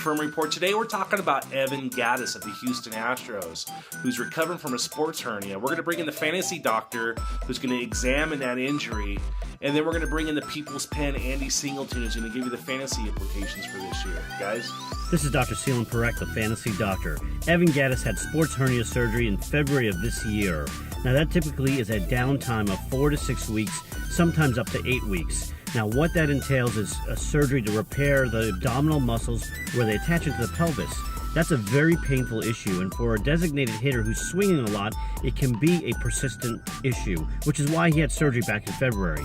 Infirmary Report. Today we're talking about Evan Gattis of the Houston Astros, who's recovering from a sports hernia. We're going to bring in the fantasy doctor who's going to examine that injury, and then we're going to bring in the People's Pen, Andy Singleton, who's going to give you the fantasy implications for this year. Guys? This is Dr. Seelan Parekh, the fantasy doctor. Evan Gattis had sports hernia surgery in February of this year. Now that typically is a downtime of 4 to 6 weeks, sometimes up to 8 weeks. Now what that entails is a surgery to repair the abdominal muscles where they attach into the pelvis. That's a very painful issue, and for a designated hitter who's swinging a lot, it can be a persistent issue, which is why he had surgery back in February.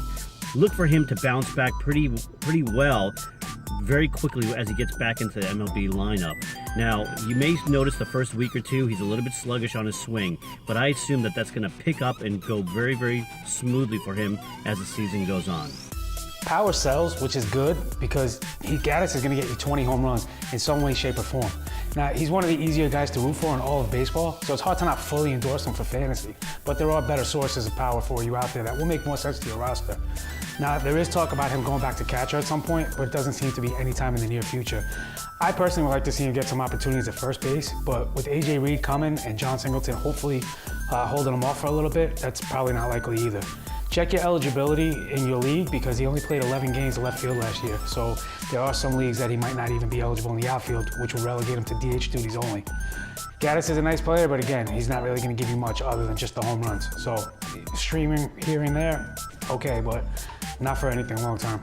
Look for him to bounce back pretty well very quickly as he gets back into the MLB lineup. Now, you may notice the first week or two he's a little bit sluggish on his swing, but I assume that that's going to pick up and go very, very smoothly for him as the season goes on. Power sells, which is good because Gattis is going to get you 20 home runs in some way, shape, or form. Now, he's one of the easier guys to root for in all of baseball, so it's hard to not fully endorse him for fantasy. But there are better sources of power for you out there that will make more sense to your roster. Now, there is talk about him going back to catcher at some point, but it doesn't seem to be any time in the near future. I personally would like to see him get some opportunities at first base, but with A.J. Reed coming and John Singleton hopefully holding him off for a little bit, that's probably not likely either. Check your eligibility in your league because he only played 11 games left field last year. So there are some leagues that he might not even be eligible in the outfield, which will relegate him to DH duties only. Gattis is a nice player, but again, he's not really going to give you much other than just the home runs. So streaming here and there, okay, but not for anything long term.